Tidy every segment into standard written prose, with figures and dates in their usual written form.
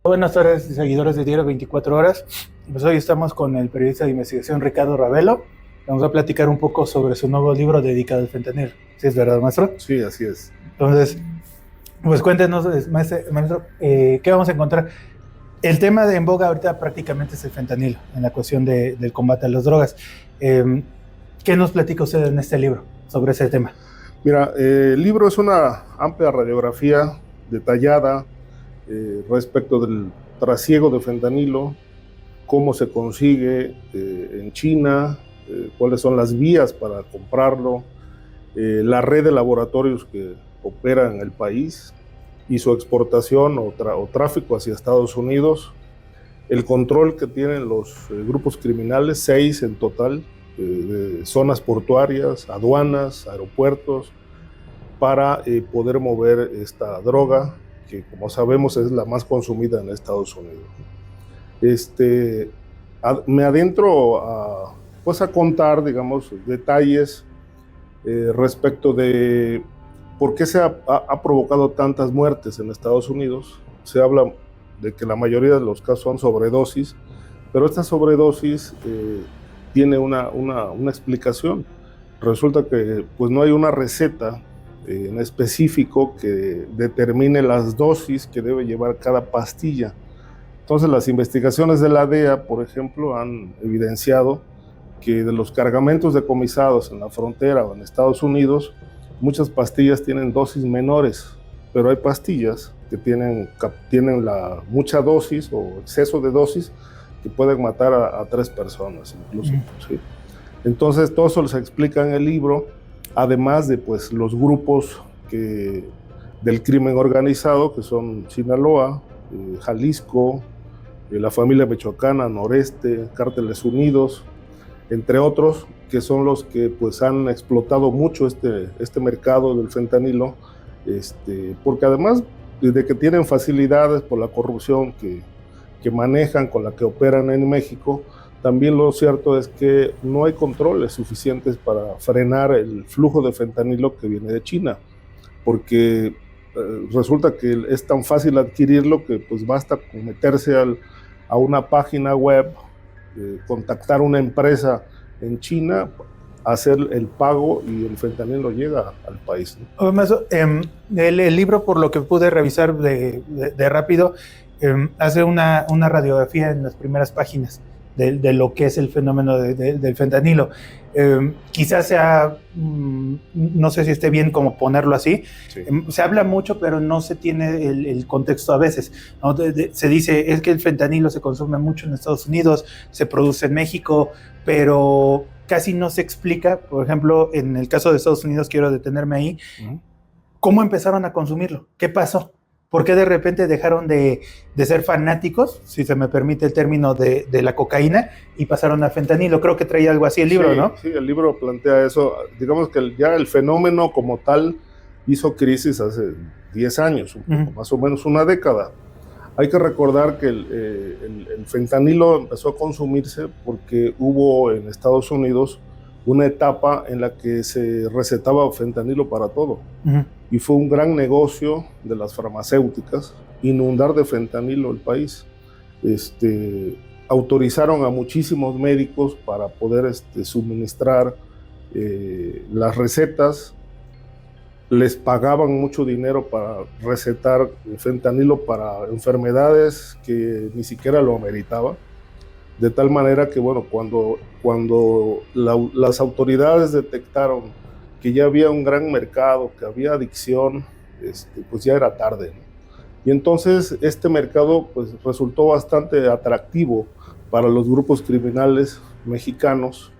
Buenas tardes, seguidores de Diario 24 Horas. Pues hoy estamos con el periodista de investigación Ricardo Ravelo. Vamos a platicar un poco sobre su nuevo libro dedicado al fentanilo. ¿Sí es verdad, maestro? Sí, así es. Entonces, pues cuéntenos, maestro, ¿qué vamos a encontrar? El tema en boga ahorita prácticamente es el fentanilo, en la cuestión del combate a las drogas. ¿Qué nos platica usted en este libro sobre ese tema? Mira, el libro es una amplia radiografía detallada respecto del trasiego de fentanilo, cómo se consigue en China, cuáles son las vías para comprarlo, la red de laboratorios que opera en el país y su exportación o tráfico hacia Estados Unidos, el control que tienen los grupos criminales, 6 en total, de zonas portuarias, aduanas, aeropuertos, para poder mover esta droga, que como sabemos es la más consumida en Estados Unidos. Me adentro pues a contar, digamos, detalles respecto de por qué se ha provocado tantas muertes en Estados Unidos. Se habla de que la mayoría de los casos son sobredosis, pero esta sobredosis tiene una explicación. Resulta que pues no hay una receta en específico que determine las dosis que debe llevar cada pastilla. Entonces las investigaciones de la DEA, por ejemplo, han evidenciado que de los cargamentos decomisados en la frontera o en Estados Unidos, muchas pastillas tienen dosis menores, pero hay pastillas que tienen mucha dosis o exceso de dosis que pueden matar a 3 personas incluso. ¿Sí? Entonces todo eso se explica en el libro, además de pues, los grupos del crimen organizado, que son Sinaloa, Jalisco, la familia michoacana, Noreste, Cárteles Unidos, entre otros, que son los que pues, han explotado mucho este mercado del fentanilo, porque además de que tienen facilidades por la corrupción que manejan, con la que operan en México, también lo cierto es que no hay controles suficientes para frenar el flujo de fentanilo que viene de China, porque resulta que es tan fácil adquirirlo que pues basta con meterse a una página web, contactar una empresa en China, hacer el pago y el fentanilo llega al país, ¿no? El libro, por lo que pude revisar de rápido, hace una radiografía en las primeras páginas de lo que es el fenómeno del fentanilo. Quizás sea, no sé si esté bien como ponerlo así, sí. Se habla mucho, pero no se tiene el contexto a veces, ¿no? Se dice, es que el fentanilo se consume mucho en Estados Unidos, se produce en México, pero casi no se explica. Por ejemplo, en el caso de Estados Unidos, quiero detenerme ahí, ¿cómo empezaron a consumirlo? ¿Qué pasó? ¿Por qué de repente dejaron de ser fanáticos, si se me permite el término, de la cocaína y pasaron al fentanilo? Creo que traía algo así el libro, sí, ¿no? Sí, el libro plantea eso. Digamos que ya el fenómeno como tal hizo crisis hace 10 años, un poco, más o menos una década. Hay que recordar que el fentanilo empezó a consumirse porque hubo en Estados Unidos una etapa en la que se recetaba fentanilo para todo. Y fue un gran negocio de las farmacéuticas inundar de fentanilo el país. Autorizaron a muchísimos médicos para poder suministrar las recetas, les pagaban mucho dinero para recetar fentanilo para enfermedades que ni siquiera lo ameritaban. De tal manera que, bueno, cuando las autoridades detectaron que ya había un gran mercado, que había adicción, pues ya era tarde, ¿no? Y entonces este mercado pues, resultó bastante atractivo para los grupos criminales mexicanos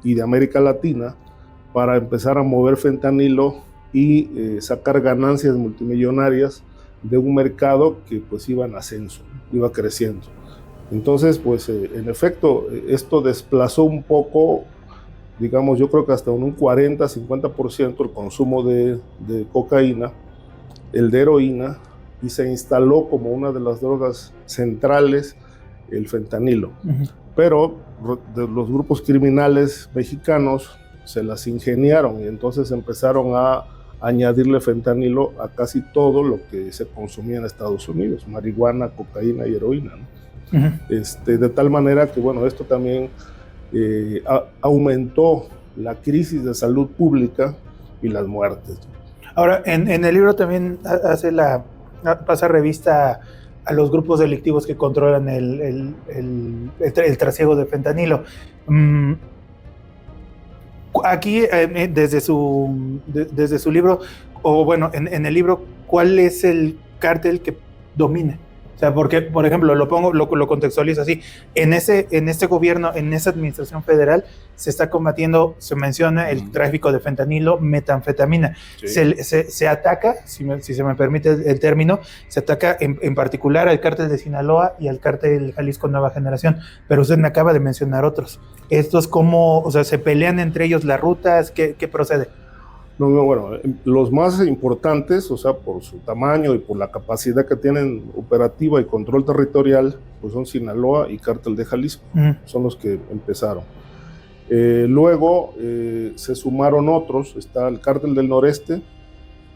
y de América Latina para empezar a mover fentanilo y sacar ganancias multimillonarias de un mercado que pues iba en ascenso, iba creciendo. Entonces, pues en efecto, esto desplazó un poco, digamos, yo creo que hasta un 40-50% el consumo de cocaína, el de heroína, y se instaló como una de las drogas centrales el fentanilo. Pero los grupos criminales mexicanos se las ingeniaron y entonces empezaron a añadirle fentanilo a casi todo lo que se consumía en Estados Unidos, marihuana, cocaína y heroína, ¿no? De tal manera que, bueno, esto también aumentó la crisis de salud pública y las muertes. Ahora, en el libro también pasa revista a los grupos delictivos que controlan el trasiego de fentanilo. Aquí, desde su libro, o bueno, en el libro, ¿cuál es el cártel que domina? O sea, porque, por ejemplo, lo contextualizo así. En este gobierno, en esa administración federal, se está combatiendo, se menciona el tráfico de fentanilo, metanfetamina. Sí. Se ataca, si se me permite el término, se ataca en particular al cártel de Sinaloa y al cártel Jalisco Nueva Generación, pero usted me acaba de mencionar otros. ¿Estos cómo, o sea, se pelean entre ellos las rutas? ¿Qué procede? No, bueno, los más importantes, o sea, por su tamaño y por la capacidad que tienen operativa y control territorial, pues son Sinaloa y Cártel de Jalisco, son los que empezaron. Luego se sumaron otros, está el Cártel del Noreste,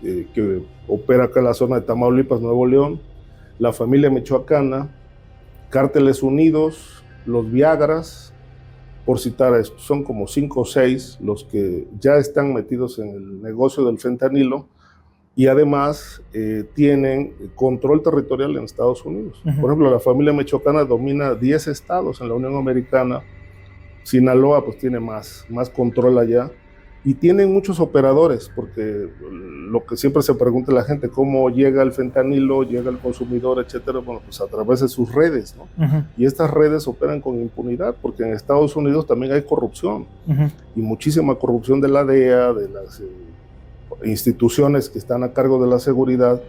que opera acá en la zona de Tamaulipas, Nuevo León, la familia michoacana, Cárteles Unidos, los Viagras, por citar a estos, son como 5 o 6 los que ya están metidos en el negocio del fentanilo y además tienen control territorial en Estados Unidos. Por ejemplo, la familia michoacana domina 10 estados en la Unión Americana, Sinaloa pues tiene más control allá y tienen muchos operadores, porque lo que siempre se pregunta la gente, ¿cómo llega el fentanilo, llega el consumidor, etcétera? Bueno, pues a través de sus redes, ¿no? Y estas redes operan con impunidad, porque en Estados Unidos también hay corrupción, y muchísima corrupción de la DEA, de las instituciones que están a cargo de la seguridad,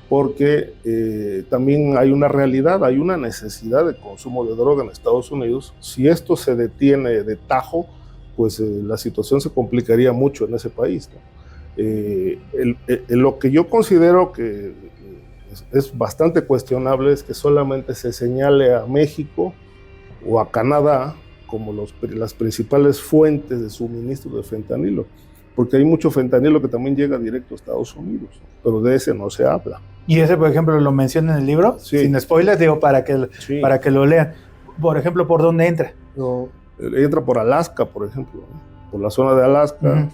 porque también hay una realidad, hay una necesidad de consumo de droga en Estados Unidos. Si esto se detiene de tajo, pues la situación se complicaría mucho en ese país, ¿no? Lo que yo considero que es bastante cuestionable es que solamente se señale a México o a Canadá como las principales fuentes de suministro de fentanilo, porque hay mucho fentanilo que también llega directo a Estados Unidos, pero de ese no se habla. ¿Y ese, por ejemplo, lo menciona en el libro? Sí. Sin spoilers, digo, para que lo lean. Por ejemplo, ¿por dónde entra? Entra por Alaska, por ejemplo, por la zona de Alaska.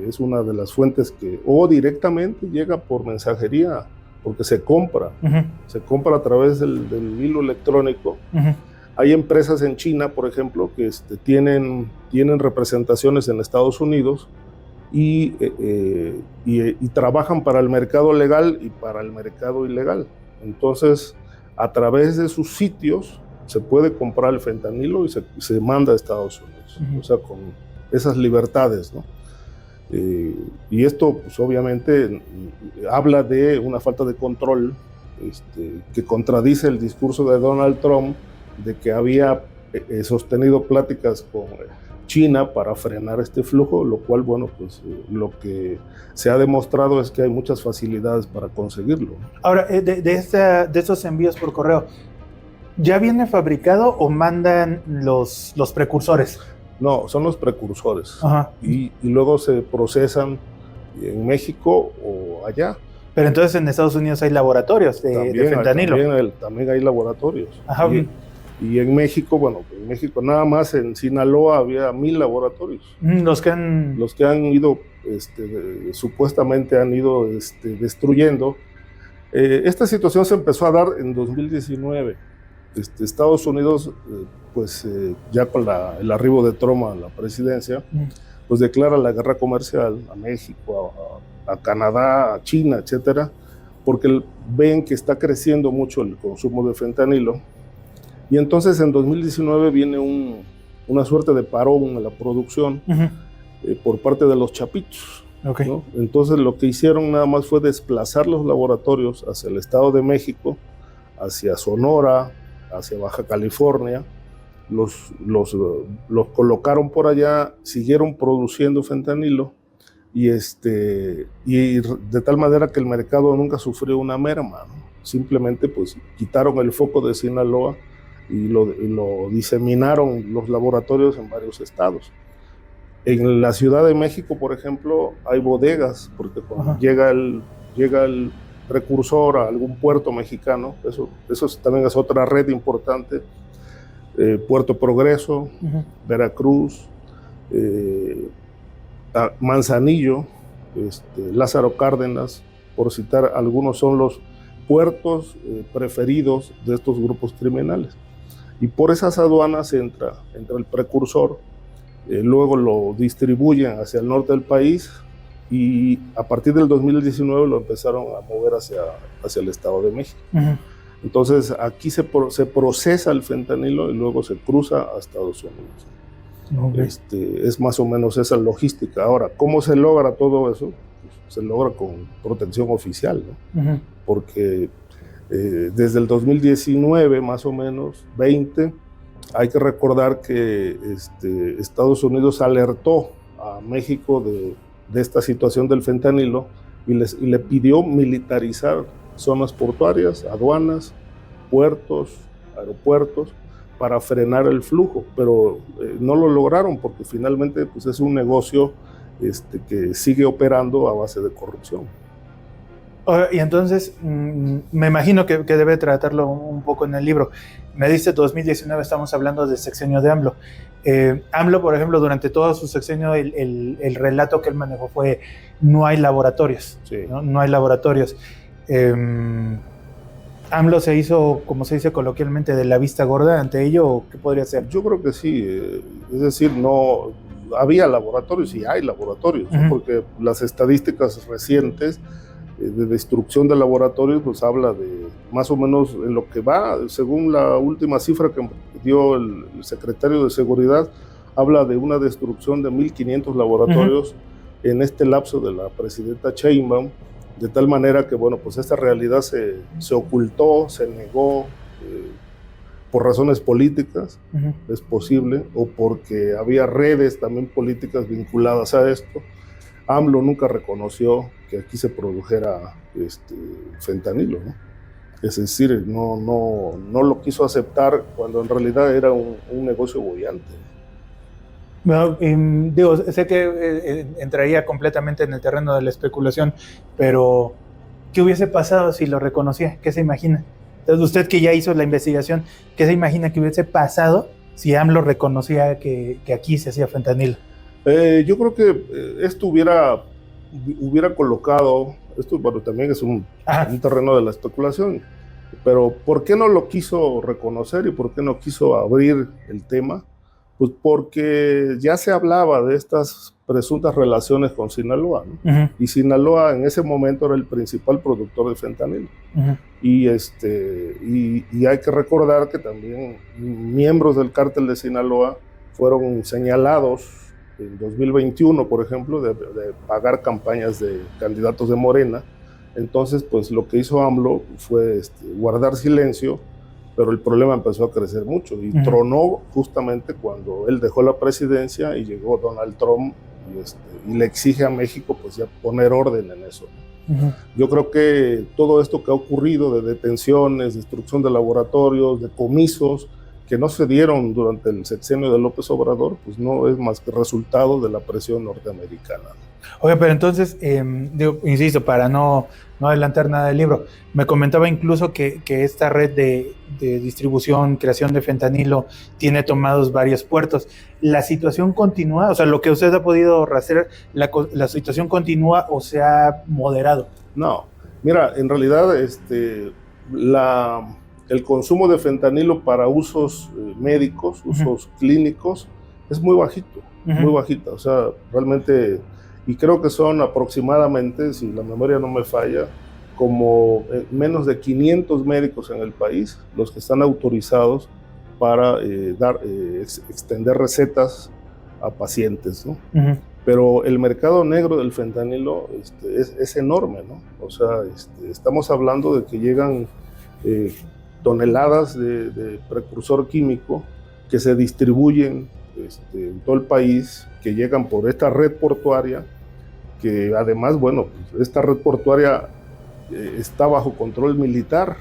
Es una de las fuentes que, o directamente llega por mensajería, porque se compra a través del hilo electrónico. Hay empresas en China, por ejemplo, que tienen representaciones en Estados Unidos y trabajan para el mercado legal y para el mercado ilegal. Entonces, a través de sus sitios se puede comprar el fentanilo y se manda a Estados Unidos, o sea, con esas libertades, ¿no? Y esto, pues obviamente, habla de una falta de control que contradice el discurso de Donald Trump de que había sostenido pláticas con China para frenar este flujo, lo cual, bueno, pues lo que se ha demostrado es que hay muchas facilidades para conseguirlo. Ahora, de estos envíos por correo, ¿ya viene fabricado o mandan los precursores? No, son los precursores. Y luego se procesan en México o allá. Pero entonces en Estados Unidos hay laboratorios de fentanilo. También hay laboratorios. Y en México, bueno, en México nada más en Sinaloa había 1000 laboratorios. Los que han ido, supuestamente han ido destruyendo. Esta situación se empezó a dar en 2019. Estados Unidos, ya con el arribo de Trump a la presidencia, pues declara la guerra comercial a México, a Canadá, a China, etcétera, porque ven que está creciendo mucho el consumo de fentanilo. Y entonces en 2019 viene una suerte de parón en la producción por parte de los chapitos. ¿No? Entonces lo que hicieron nada más fue desplazar los laboratorios hacia el Estado de México, hacia Sonora, hacia Baja California, los colocaron por allá, siguieron produciendo fentanilo y de tal manera que el mercado nunca sufrió una merma, ¿no? Simplemente pues quitaron el foco de Sinaloa y lo diseminaron los laboratorios en varios estados. En la Ciudad de México, por ejemplo, hay bodegas, porque cuando llega el precursor a algún puerto mexicano, eso también es otra red importante, Puerto Progreso, Veracruz, Manzanillo, Lázaro Cárdenas, por citar algunos, son los puertos preferidos de estos grupos criminales. Y por esas aduanas entra el precursor, luego lo distribuyen hacia el norte del país y a partir del 2019 lo empezaron a mover hacia el Estado de México. Entonces aquí se procesa el fentanilo y luego se cruza a Estados Unidos. Es más o menos esa logística. Ahora, ¿cómo se logra todo eso? Pues se logra con protección oficial, ¿no? Porque desde el 2019, más o menos, 20, hay que recordar que Estados Unidos alertó a México de esta situación del fentanilo y le pidió militarizar zonas portuarias, aduanas, puertos, aeropuertos, para frenar el flujo, pero no lo lograron porque finalmente pues, es un negocio que sigue operando a base de corrupción. Y entonces, me imagino que debe tratarlo un poco en el libro. Me dice 2019, estamos hablando del sexenio de AMLO. AMLO, por ejemplo, durante todo su sexenio, el relato que él manejó fue no hay laboratorios. Sí. No hay laboratorios. ¿AMLO se hizo, como se dice coloquialmente, de la vista gorda ante ello o qué podría ser? Yo creo que sí. Es decir, no había laboratorios y hay laboratorios, ¿no? Porque las estadísticas recientes de destrucción de laboratorios, pues habla de más o menos en lo que va, según la última cifra que dio el secretario de Seguridad, habla de una destrucción de 1.500 laboratorios en este lapso de la presidenta Sheinbaum, de tal manera que, bueno, pues esta realidad se ocultó, se negó por razones políticas, es posible, o porque había redes también políticas vinculadas a esto. AMLO nunca reconoció que aquí se produjera fentanilo, ¿no? Es decir, no lo quiso aceptar cuando en realidad era un negocio boyante. Bueno, digo, sé que entraría completamente en el terreno de la especulación, pero ¿qué hubiese pasado si lo reconocía? ¿Qué se imagina? Entonces, usted que ya hizo la investigación, ¿qué se imagina que hubiese pasado si AMLO reconocía que aquí se hacía fentanilo? Yo creo que esto hubiera colocado, esto bueno, también es un terreno de la especulación, pero ¿por qué no lo quiso reconocer y por qué no quiso abrir el tema? Pues porque ya se hablaba de estas presuntas relaciones con Sinaloa, ¿no? Y Sinaloa en ese momento era el principal productor de fentanilo. Y hay que recordar que también miembros del cártel de Sinaloa fueron señalados en 2021, por ejemplo, de pagar campañas de candidatos de Morena. Entonces, pues lo que hizo AMLO fue guardar silencio, pero el problema empezó a crecer mucho y tronó justamente cuando él dejó la presidencia y llegó Donald Trump y le exige a México pues ya poner orden en eso. Yo creo que todo esto que ha ocurrido de detenciones, destrucción de laboratorios, decomisos, que no se dieron durante el sexenio de López Obrador, pues no es más que resultado de la presión norteamericana. Oye, pero entonces, insisto, para no adelantar nada del libro, me comentaba incluso que esta red de distribución, creación de fentanilo, tiene tomados varios puertos. ¿La situación continúa? O sea, lo que usted ha podido rastrear, ¿la situación continúa o se ha moderado? No, mira, en realidad el consumo de fentanilo para usos médicos, usos clínicos, es muy bajito, muy bajita. O sea, realmente, y creo que son aproximadamente, si la memoria no me falla, como menos de 500 médicos en el país los que están autorizados para extender recetas a pacientes, ¿no? Pero el mercado negro del fentanilo es enorme, ¿no? O sea, estamos hablando de que llegan toneladas de precursor químico que se distribuyen en todo el país, que llegan por esta red portuaria, que además, bueno, esta red portuaria está bajo control militar,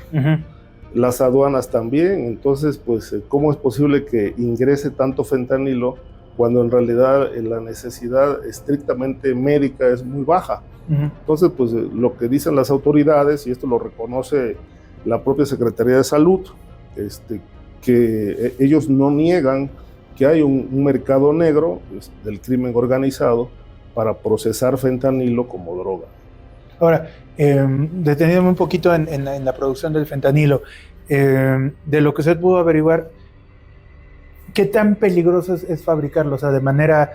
las aduanas también. Entonces, pues, ¿cómo es posible que ingrese tanto fentanilo cuando en realidad la necesidad estrictamente médica es muy baja. Entonces, pues lo que dicen las autoridades, y esto lo reconoce la propia Secretaría de Salud, que ellos no niegan que hay un mercado negro del crimen organizado para procesar fentanilo como droga. Ahora, deteniéndome un poquito en la producción del fentanilo, de lo que usted pudo averiguar, ¿qué tan peligroso es fabricarlo? O sea, de manera,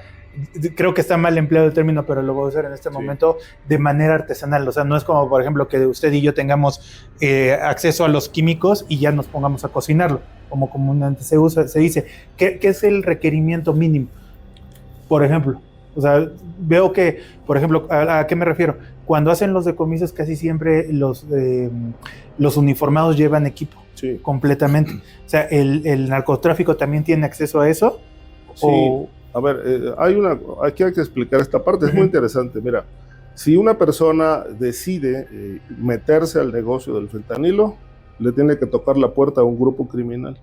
creo que está mal empleado el término, pero lo voy a usar en este momento, de manera artesanal. O sea, no es como, por ejemplo, que usted y yo tengamos acceso a los químicos y ya nos pongamos a cocinarlo, como comúnmente se dice. ¿Qué es el requerimiento mínimo? Por ejemplo, o sea, veo que, por ejemplo, ¿a qué me refiero? Cuando hacen los decomisos, casi siempre los uniformados llevan equipo. Sí. Completamente. O sea, ¿el narcotráfico también tiene acceso a eso? Sí. A ver, aquí hay que explicar esta parte, es muy interesante. Mira, si una persona decide meterse al negocio del fentanilo, le tiene que tocar la puerta a un grupo criminal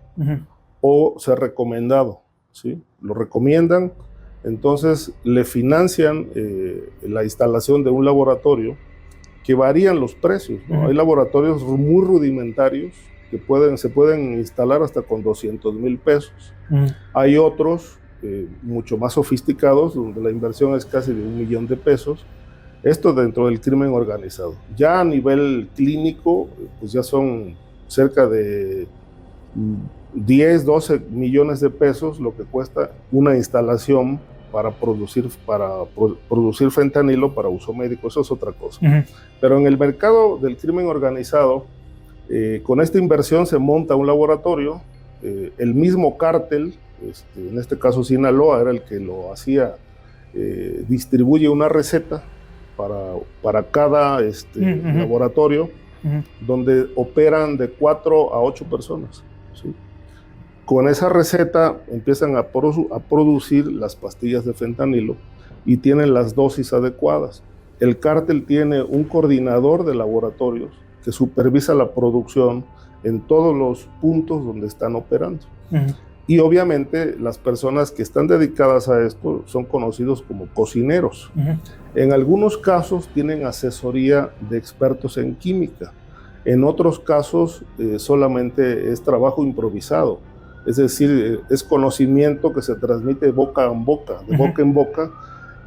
o ser recomendado, ¿sí? Lo recomiendan, entonces le financian la instalación de un laboratorio que varían los precios, ¿no? Hay laboratorios muy rudimentarios que se pueden instalar hasta con 200,000 pesos. Hay otros mucho más sofisticados, donde la inversión es casi de 1,000,000 de pesos. Esto dentro del crimen organizado. Ya a nivel clínico, pues ya son cerca de 10, 12 millones de pesos lo que cuesta una instalación para producir fentanilo para uso médico. Eso es otra cosa. Pero en el mercado del crimen organizado, con esta inversión se monta un laboratorio, el mismo cártel, en este caso Sinaloa era el que lo hacía, distribuye una receta para cada laboratorio, donde operan de 4 a 8 personas, ¿sí? Con esa receta empiezan a producir las pastillas de fentanilo y tienen las dosis adecuadas. El cártel tiene un coordinador de laboratorios que supervisa la producción en todos los puntos donde están operando. Y obviamente las personas que están dedicadas a esto son conocidos como cocineros. En algunos casos tienen asesoría de expertos en química. En otros casos solamente es trabajo improvisado. Es decir, es conocimiento que se transmite boca en boca, de boca en boca.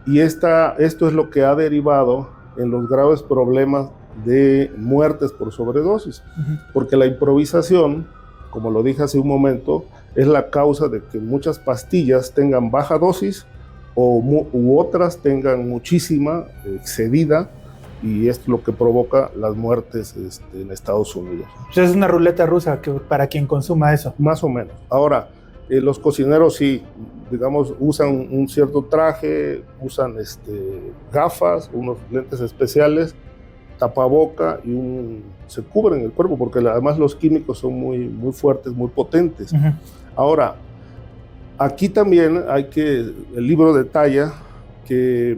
Y esto es lo que ha derivado en los graves problemas de muertes por sobredosis, porque la improvisación, como lo dije hace un momento, es la causa de que muchas pastillas tengan baja dosis u otras tengan muchísima excedida, y es lo que provoca las muertes en Estados Unidos. Es una ruleta rusa para quien consuma eso. Más o menos. Ahora, los cocineros sí, digamos, usan un cierto traje, usan gafas, unos lentes especiales, tapaboca y se cubren el cuerpo, porque además los químicos son muy, muy fuertes, muy potentes. Ahora, aquí también el libro detalla que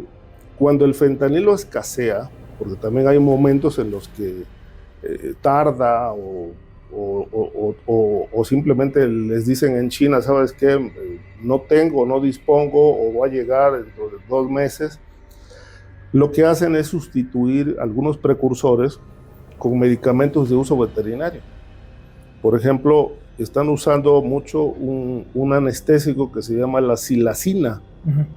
cuando el fentanilo escasea, porque también hay momentos en los que tarda o simplemente les dicen en China, ¿sabes qué? No tengo, no dispongo, o va a llegar dentro de 2 meses. Lo que hacen es sustituir algunos precursores con medicamentos de uso veterinario. Por ejemplo, están usando mucho un anestésico que se llama la silacina,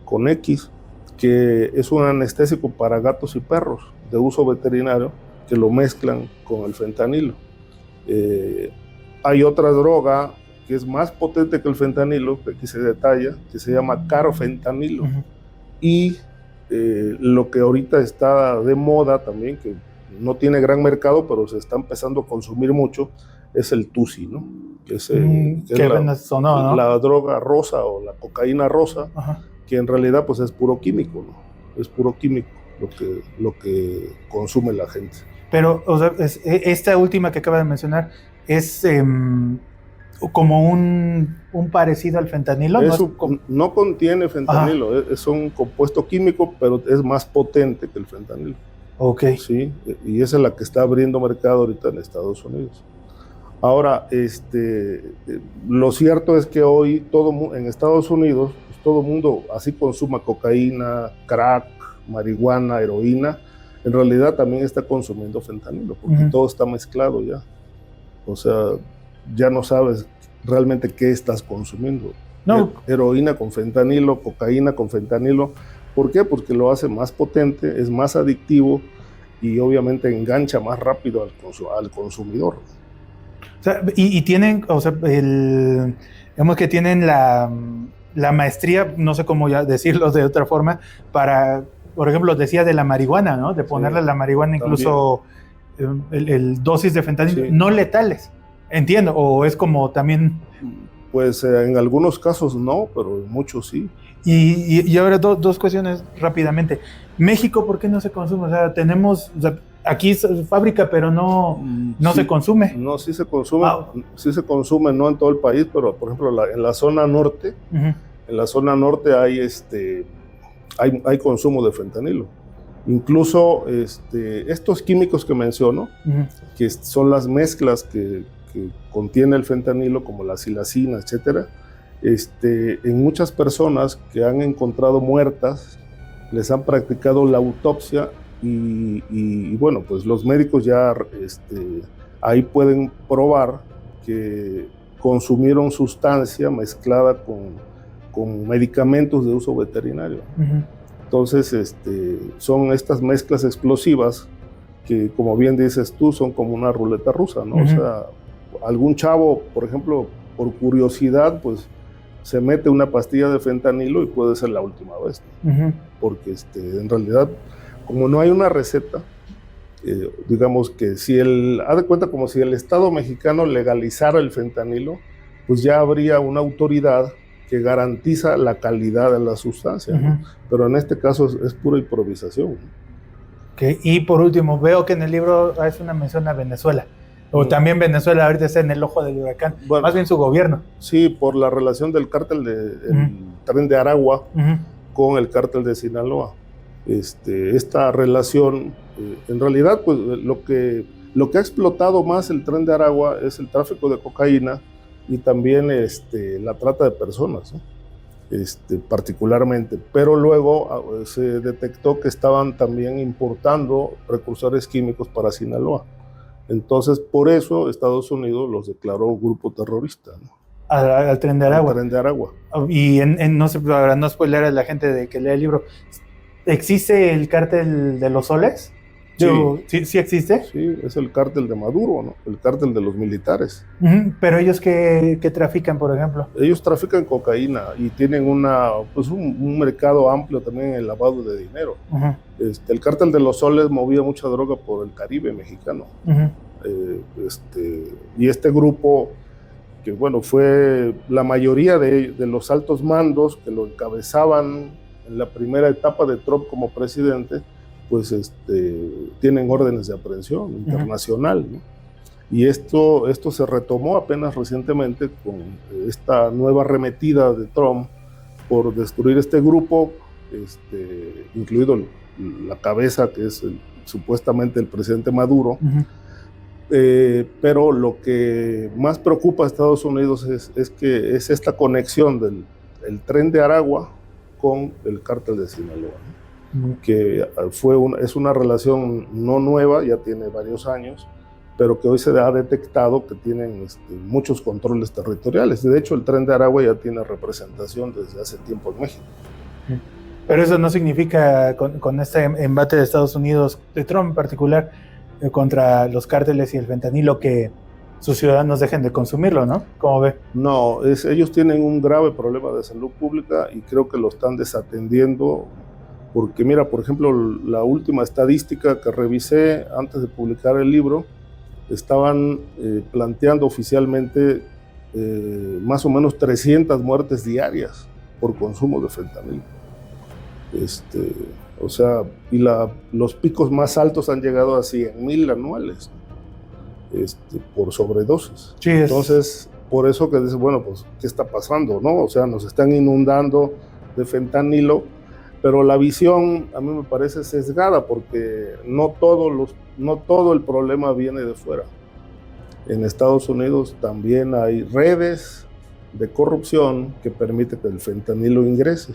con X, que es un anestésico para gatos y perros de uso veterinario, que lo mezclan con el fentanilo. Hay otra droga que es más potente que el fentanilo, que aquí se detalla, que se llama carfentanilo. Y lo que ahorita está de moda también, que no tiene gran mercado, pero se está empezando a consumir mucho, es el Tusi, ¿no? Que es la droga rosa o la cocaína rosa, que en realidad pues es puro químico, ¿no? Es puro químico lo que consume la gente. Pero, o sea, esta última que acaba de mencionar es como un parecido al fentanilo. No contiene fentanilo, es un compuesto químico, pero es más potente que el fentanilo. Ok. Sí, y esa es la que está abriendo mercado ahorita en Estados Unidos. Ahora, lo cierto es que hoy en Estados Unidos, pues, todo el mundo así consuma cocaína, crack, marihuana, heroína, en realidad también está consumiendo fentanilo, porque todo está mezclado ya. O sea, ya no sabes realmente qué estás consumiendo. No. Heroína con fentanilo, cocaína con fentanilo. ¿Por qué? Porque lo hace más potente, es más adictivo y obviamente engancha más rápido al consumidor. O sea, y tienen, o sea, digamos que tienen la maestría, no sé cómo ya decirlo de otra forma, para, por ejemplo, decía de la marihuana, ¿no? De ponerle a la marihuana incluso el dosis de fentanilo, no letales, entiendo, o es como también... Pues en algunos casos no, pero en muchos sí. Y ahora dos cuestiones rápidamente. México, ¿por qué no se consume? O sea, tenemos... O sea, aquí es fábrica, pero no sí, se consume. No, sí se consume. Sí se consume, no en todo el país, pero por ejemplo en la zona norte, en la zona norte hay consumo de fentanilo. Incluso estos químicos que menciono, que son las mezclas que contiene el fentanilo, como la silacina, etcétera, en muchas personas que han encontrado muertas, les han practicado la autopsia y bueno, pues los médicos ya ahí pueden probar que consumieron sustancia mezclada con medicamentos de uso veterinario. Entonces, son estas mezclas explosivas que, como bien dices tú, son como una ruleta rusa, ¿no? O sea, algún chavo, por ejemplo, por curiosidad, pues se mete una pastilla de fentanilo y puede ser la última vez, ¿no? Porque en realidad, como no hay una receta, digamos que haz de cuenta como si el Estado mexicano legalizara el fentanilo, pues ya habría una autoridad que garantiza la calidad de la sustancia, ¿no? Pero en este caso es pura improvisación. Okay. Y por último, veo que en el libro hace una mención a Venezuela. O también Venezuela ahorita está en el ojo del huracán, bueno, más bien su gobierno. Sí, por la relación del cártel el Tren de Aragua con el cártel de Sinaloa. Esta relación, en realidad, pues lo que ha explotado más el Tren de Aragua es el tráfico de cocaína y también la trata de personas, ¿no? Particularmente, pero luego se detectó que estaban también importando precursores químicos para Sinaloa. Entonces, por eso Estados Unidos los declaró grupo terrorista, ¿no? Al Tren de Aragua. Al Tren de Aragua. Y no sé, para no spoiler a la gente de que lea el libro, ¿existe el cártel de los soles? ¿Sí existe? Sí, es el cártel de Maduro, ¿no? El cártel de los militares. Pero ellos ¿qué trafican, por ejemplo? Ellos trafican cocaína y tienen un mercado amplio también en el lavado de dinero. El cártel de los soles movía mucha droga por el Caribe mexicano. Y este grupo, que bueno, fue la mayoría de los altos mandos que lo encabezaban en la primera etapa de Trump como presidente, pues tienen órdenes de aprehensión internacional, ¿no? Y esto se retomó apenas recientemente con esta nueva arremetida de Trump por destruir este grupo, incluido la cabeza, que es supuestamente el presidente Maduro. Pero lo que más preocupa a Estados Unidos es que es esta conexión del Tren de Aragua con el cártel de Sinaloa, ¿no? Que es una relación no nueva, ya tiene varios años, pero que hoy se ha detectado que tienen muchos controles territoriales. De hecho, el Tren de Aragua ya tiene representación desde hace tiempo en México. Pero eso no significa, con este embate de Estados Unidos, de Trump en particular, contra los cárteles y el fentanilo, que sus ciudadanos dejen de consumirlo, ¿no? ¿Cómo ve? No, ellos tienen un grave problema de salud pública y creo que lo están desatendiendo. Porque mira, por ejemplo, la última estadística que revisé antes de publicar el libro, estaban planteando oficialmente más o menos 300 muertes diarias por consumo de fentanilo. O sea, y los picos más altos han llegado a 100,000 anuales, por sobredosis. Sí, entonces, por eso que dice, bueno, pues, ¿qué está pasando, no? O sea, nos están inundando de fentanilo, pero la visión a mí me parece sesgada porque no todo el problema viene de fuera. En Estados Unidos también hay redes de corrupción que permite que el fentanilo ingrese.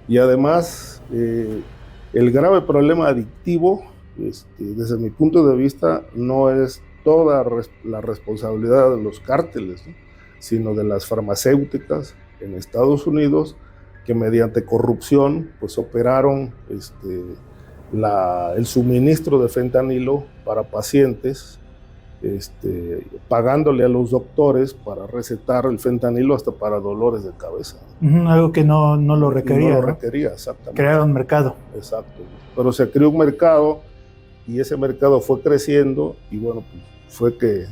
Y además, el grave problema adictivo, desde mi punto de vista, no es toda la responsabilidad de los cárteles, ¿no?, sino de las farmacéuticas en Estados Unidos, que mediante corrupción pues operaron el suministro de fentanilo para pacientes, pagándole a los doctores para recetar el fentanilo hasta para dolores de cabeza. Algo que no lo requería. No lo requería, exactamente. Crearon un mercado. Exacto. Pero se creó un mercado y ese mercado fue creciendo y bueno, pues fue que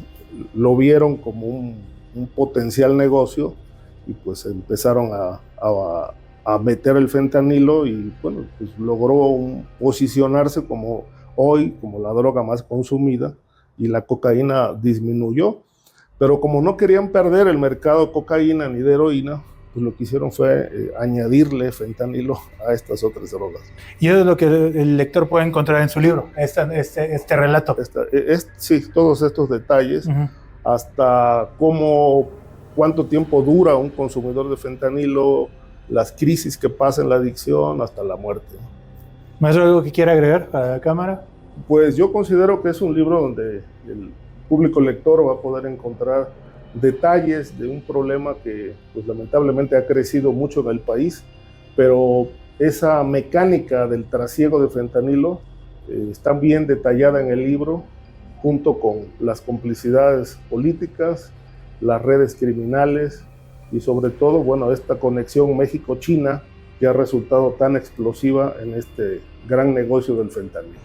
lo vieron como un potencial negocio y pues empezaron a meter el fentanilo y bueno, pues logró posicionarse como hoy, como la droga más consumida, y la cocaína disminuyó. Pero como no querían perder el mercado de cocaína ni de heroína, pues lo que hicieron fue añadirle fentanilo a estas otras drogas. Y eso es lo que el lector puede encontrar en su libro, este relato. Sí, todos estos detalles, hasta cuánto tiempo dura un consumidor de fentanilo, las crisis que pasa en la adicción, hasta la muerte. ¿Maestro, algo que quiera agregar para la cámara? Pues yo considero que es un libro donde el público lector va a poder encontrar detalles de un problema que pues lamentablemente ha crecido mucho en el país, pero esa mecánica del trasiego de fentanilo está bien detallada en el libro, junto con las complicidades políticas, las redes criminales y sobre todo, bueno, esta conexión México-China que ha resultado tan explosiva en este gran negocio del fentanilo.